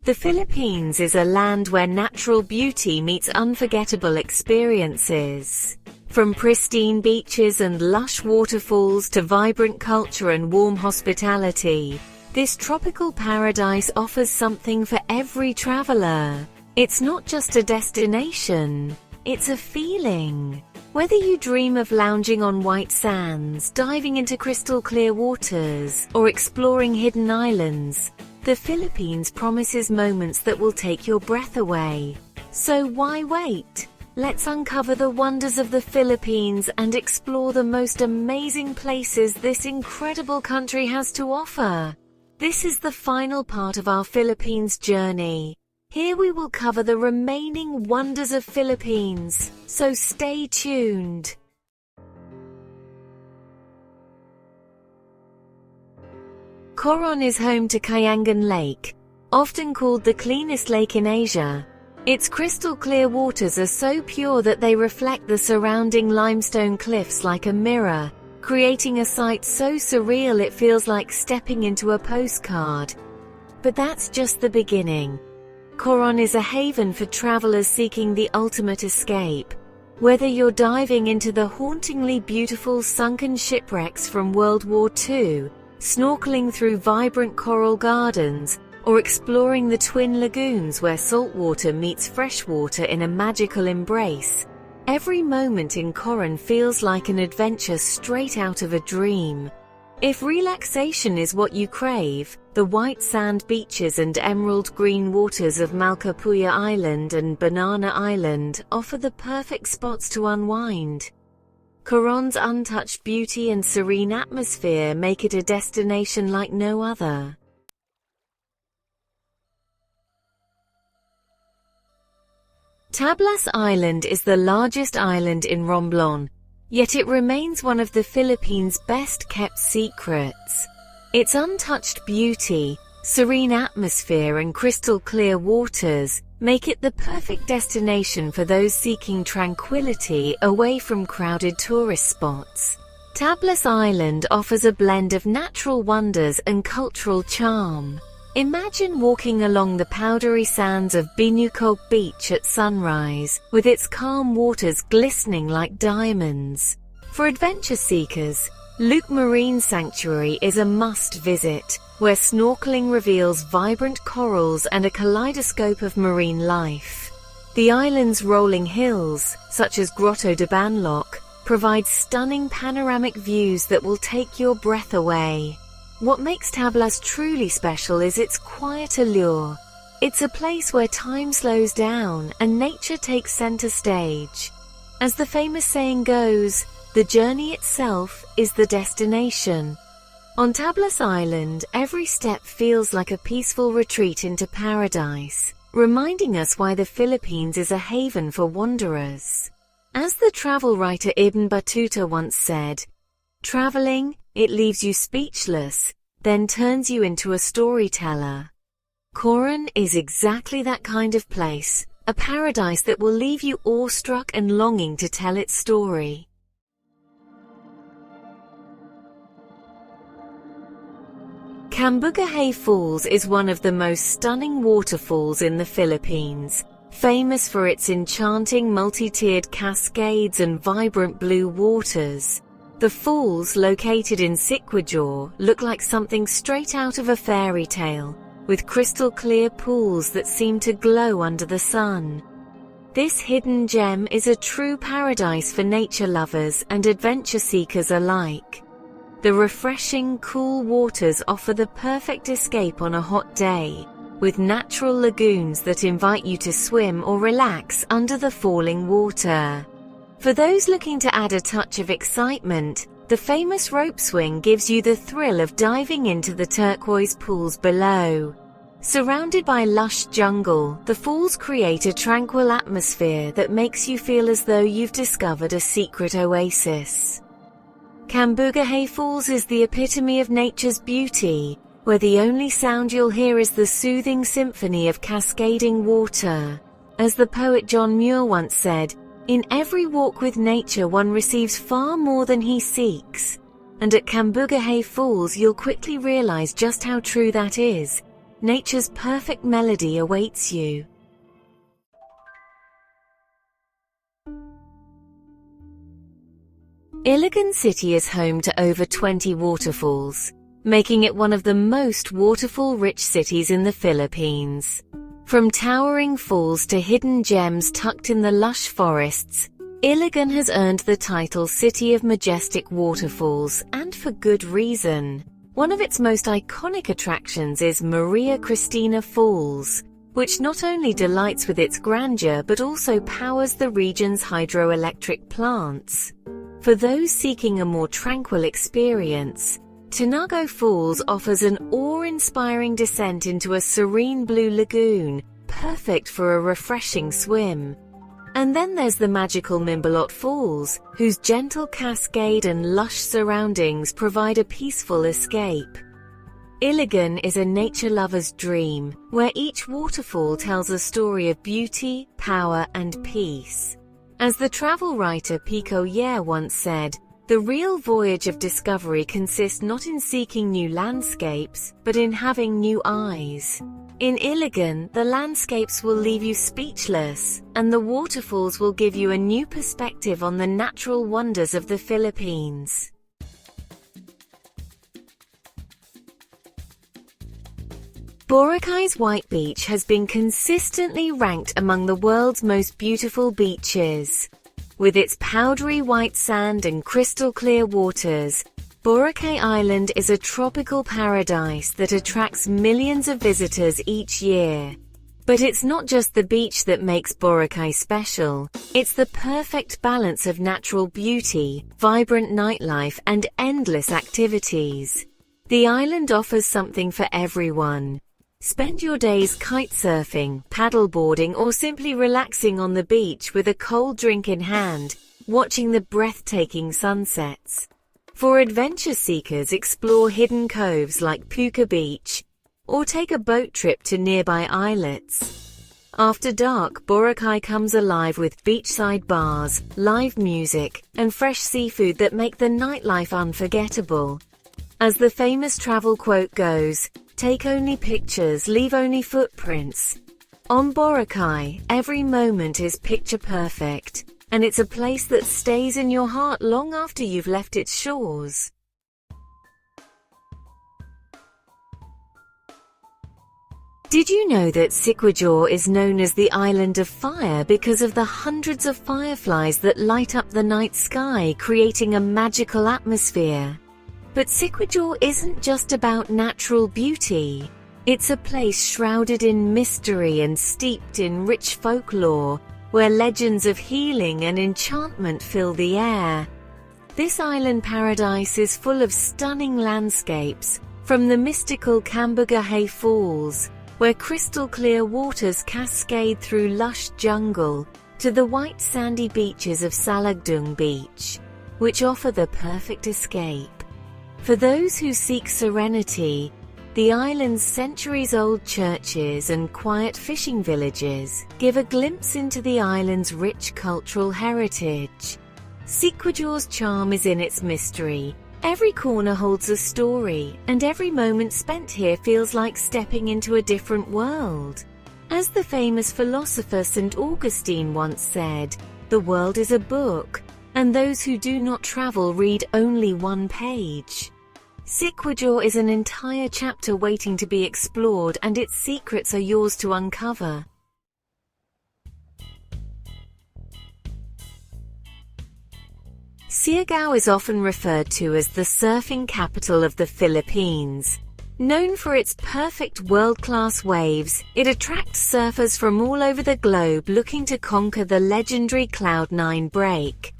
The Philippines is a land where natural beauty meets unforgettable experiences. From pristine beaches and lush waterfalls to vibrant culture and warm hospitality, this tropical paradise offers something for every traveler. It's not just a destination, it's a feeling. Whether you dream of lounging on white sands, diving into crystal clear waters, or exploring hidden islands, the Philippines promises moments that will take your breath away. So why wait? Let's uncover the wonders of the Philippines and explore the most amazing places this incredible country has to offer. This is the final part of our Philippines journey. Here we will cover the remaining wonders of Philippines, so stay tuned. Coron is home to Kayangan Lake, often called the cleanest lake in Asia. Its crystal clear waters are so pure that they reflect the surrounding limestone cliffs like a mirror, creating a sight so surreal it feels like stepping into a postcard. But that's just the beginning. Coron is a haven for travelers seeking the ultimate escape. Whether you're diving into the hauntingly beautiful sunken shipwrecks from World War II, snorkeling through vibrant coral gardens, or exploring the twin lagoons where saltwater meets freshwater in a magical embrace, every moment in Coron feels like an adventure straight out of a dream. If relaxation is what you crave, the white sand beaches and emerald green waters of Cambugahay Island and Banana Island offer the perfect spots to unwind. Coron's untouched beauty and serene atmosphere make it a destination like no other. Tablas Island is the largest island in Romblon, yet it remains one of the Philippines' best-kept secrets. Its untouched beauty, serene atmosphere and crystal-clear waters make it the perfect destination for those seeking tranquility away from crowded tourist spots. Tablas Island offers a blend of natural wonders and cultural charm. Imagine walking along the powdery sands of Binucog Beach at sunrise, with its calm waters glistening like diamonds. For adventure seekers, Luke Marine Sanctuary is a must-visit, where snorkeling reveals vibrant corals and a kaleidoscope of marine life. The island's rolling hills, such as Grotto de Banloc, provide stunning panoramic views that will take your breath away. What makes Tablas truly special is its quiet allure. It's a place where time slows down and nature takes center stage. As the famous saying goes, the journey itself is the destination. On Tablas Island, every step feels like a peaceful retreat into paradise, reminding us why the Philippines is a haven for wanderers. As the travel writer Ibn Battuta once said, "Traveling, it leaves you speechless, then turns you into a storyteller." Coron is exactly that kind of place, a paradise that will leave you awestruck and longing to tell its story. Cambugahay Falls is one of the most stunning waterfalls in the Philippines, famous for its enchanting multi-tiered cascades and vibrant blue waters. The falls, located in Siquijor, look like something straight out of a fairy tale, with crystal-clear pools that seem to glow under the sun. This hidden gem is a true paradise for nature lovers and adventure seekers alike. The refreshing, cool waters offer the perfect escape on a hot day, with natural lagoons that invite you to swim or relax under the falling water. For those looking to add a touch of excitement, the famous rope swing gives you the thrill of diving into the turquoise pools below. Surrounded by lush jungle, the falls create a tranquil atmosphere that makes you feel as though you've discovered a secret oasis. Cambugahay Falls is the epitome of nature's beauty, where the only sound you'll hear is the soothing symphony of cascading water. As the poet John Muir once said, "In every walk with nature one receives far more than he seeks." And at Cambugahay Falls you'll quickly realize just how true that is. nature's perfect melody awaits you. Iligan City is home to over 20 waterfalls, making it one of the most waterfall-rich cities in the Philippines. From towering falls to hidden gems tucked in the lush forests, Iligan has earned the title City of Majestic Waterfalls, and for good reason. One of its most iconic attractions is Maria Cristina Falls, which not only delights with its grandeur but also powers the region's hydroelectric plants. For those seeking a more tranquil experience, Siargao Falls offers an awe-inspiring descent into a serene blue lagoon, perfect for a refreshing swim. And then there's the magical Mimbalot Falls, whose gentle cascade and lush surroundings provide a peaceful escape. Iligan is a nature lover's dream, where each waterfall tells a story of beauty, power, and peace. As the travel writer Pico Yer once said, "The real voyage of discovery consists not in seeking new landscapes, but in having new eyes." In Iligan, the landscapes will leave you speechless, and the waterfalls will give you a new perspective on the natural wonders of the Philippines. Boracay's White Beach has been consistently ranked among the world's most beautiful beaches. With its powdery white sand and crystal-clear waters, Boracay Island is a tropical paradise that attracts millions of visitors each year. But it's not just the beach that makes Boracay special, it's the perfect balance of natural beauty, vibrant nightlife, and endless activities. The island offers something for everyone. Spend your days kitesurfing, paddleboarding, or simply relaxing on the beach with a cold drink in hand, watching the breathtaking sunsets. For adventure seekers, explore hidden coves like Puka Beach, or take a boat trip to nearby islets. After dark, Boracay comes alive with beachside bars, live music, and fresh seafood that make the nightlife unforgettable. As the famous travel quote goes, "Take only pictures, leave only footprints." On Boracay, every moment is picture perfect, and it's a place that stays in your heart long after you've left its shores. Did you know that Siquijor is known as the Island of Fire because of the hundreds of fireflies that light up the night sky, creating a magical atmosphere? But Siquijor isn't just about natural beauty. It's a place shrouded in mystery and steeped in rich folklore, where legends of healing and enchantment fill the air. This island paradise is full of stunning landscapes, from the mystical Cambugahay Falls, where crystal-clear waters cascade through lush jungle, to the white sandy beaches of Salagdung Beach, which offer the perfect escape. For those who seek serenity, the island's centuries-old churches and quiet fishing villages give a glimpse into the island's rich cultural heritage. Siquijor's charm is in its mystery. Every corner holds a story, and every moment spent here feels like stepping into a different world. As the famous philosopher St. Augustine once said, "The world is a book, and those who do not travel read only one page." Siquijor is an entire chapter waiting to be explored, and its secrets are yours to uncover. Siargao is often referred to as the surfing capital of the Philippines. Known for its perfect world-class waves, it attracts surfers from all over the globe looking to conquer the legendary Cloud9 break.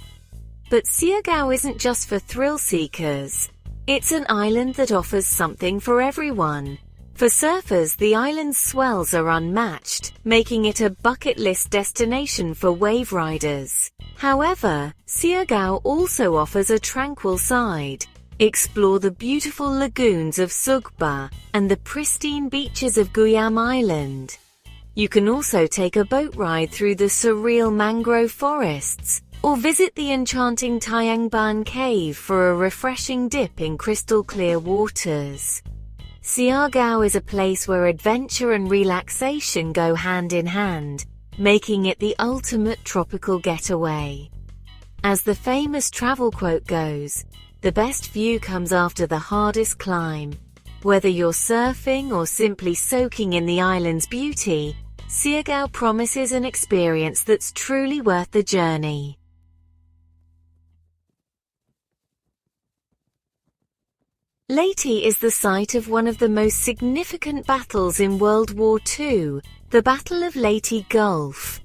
But Siargao isn't just for thrill seekers. It's an island that offers something for everyone. For surfers, the island's swells are unmatched, making it a bucket list destination for wave riders. However, Siargao also offers a tranquil side. Explore the beautiful lagoons of Sugba and the pristine beaches of Guyam Island. You can also take a boat ride through the surreal mangrove forests, or visit the enchanting Tayangban Cave for a refreshing dip in crystal-clear waters. Siargao is a place where adventure and relaxation go hand in hand, making it the ultimate tropical getaway. As the famous travel quote goes, "The best view comes after the hardest climb." Whether you're surfing or simply soaking in the island's beauty, Siargao promises an experience that's truly worth the journey. Leyte is the site of one of the most significant battles in World War II, the Battle of Leyte Gulf.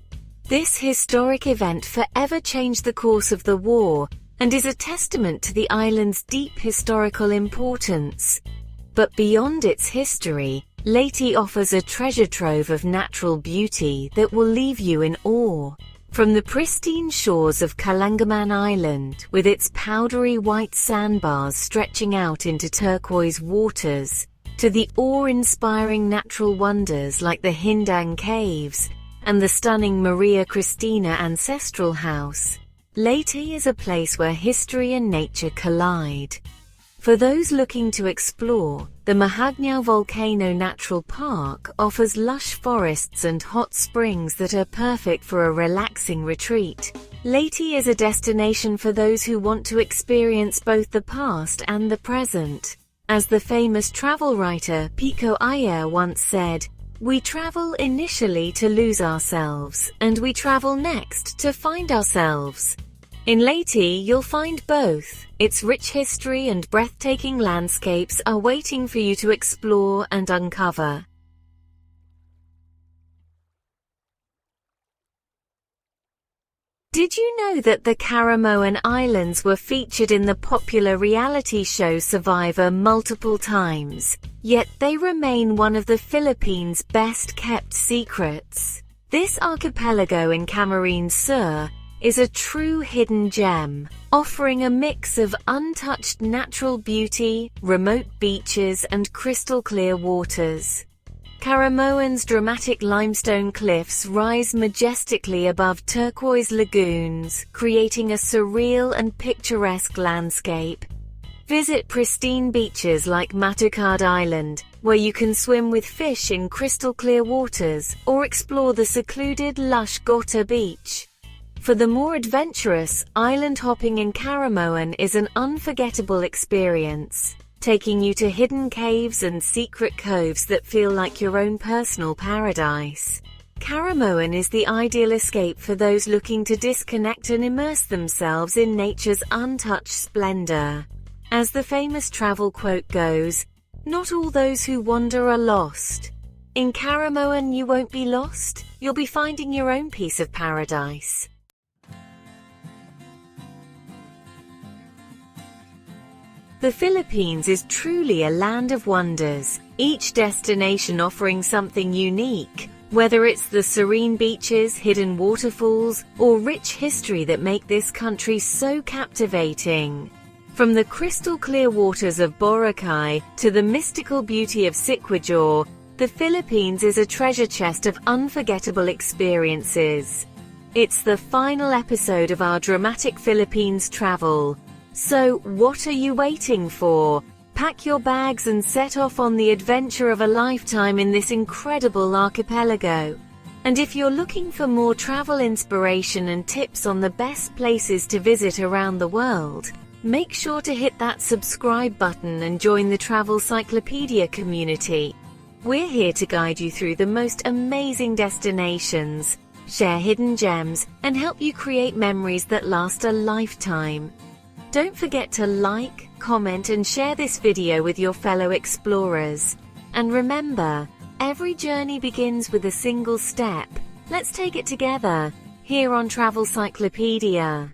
This historic event forever changed the course of the war and is a testament to the island's deep historical importance. But beyond its history, Leyte offers a treasure trove of natural beauty that will leave you in awe. From the pristine shores of Caramoan Island, with its powdery white sandbars stretching out into turquoise waters, to the awe-inspiring natural wonders like the Hindang Caves and the stunning Maria Cristina Ancestral House, Leyte is a place where history and nature collide. For those looking to explore, the Mahagnao Volcano Natural Park offers lush forests and hot springs that are perfect for a relaxing retreat. Leyte is a destination for those who want to experience both the past and the present. As the famous travel writer Pico Iyer once said, "We travel initially to lose ourselves, and we travel next to find ourselves." In Leyte, you'll find both. Its rich history and breathtaking landscapes are waiting for you to explore and uncover. Did you know that the Caramoan Islands were featured in the popular reality show Survivor multiple times, yet they remain one of the Philippines' best-kept secrets? This archipelago in Camarines Sur is a true hidden gem, offering a mix of untouched natural beauty, remote beaches, and crystal-clear waters. Caramoan's dramatic limestone cliffs rise majestically above turquoise lagoons, creating a surreal and picturesque landscape. Visit pristine beaches like Matucard Island, where you can swim with fish in crystal-clear waters, or explore the secluded lush Gota Beach. For the more adventurous, island hopping in Caramoan is an unforgettable experience, taking you to hidden caves and secret coves that feel like your own personal paradise. Caramoan is the ideal escape for those looking to disconnect and immerse themselves in nature's untouched splendor. As the famous travel quote goes, "Not all those who wander are lost." In Caramoan, you won't be lost, you'll be finding your own piece of paradise. The Philippines is truly a land of wonders, each destination offering something unique, whether it's the serene beaches, hidden waterfalls, or rich history that make this country so captivating. From the crystal-clear waters of Boracay to the mystical beauty of Siquijor, the Philippines is a treasure chest of unforgettable experiences. It's the final episode of our dramatic Philippines travel. So, what are you waiting for? Pack your bags and set off on the adventure of a lifetime in this incredible archipelago. And if you're looking for more travel inspiration and tips on the best places to visit around the world, make sure to hit that subscribe button and join the Travel Cyclopedia community. We're here to guide you through the most amazing destinations, share hidden gems, and help you create memories that last a lifetime. Don't forget to like, comment, and share this video with your fellow explorers. And remember, every journey begins with a single step. Let's take it together, here on Travel Cyclopedia.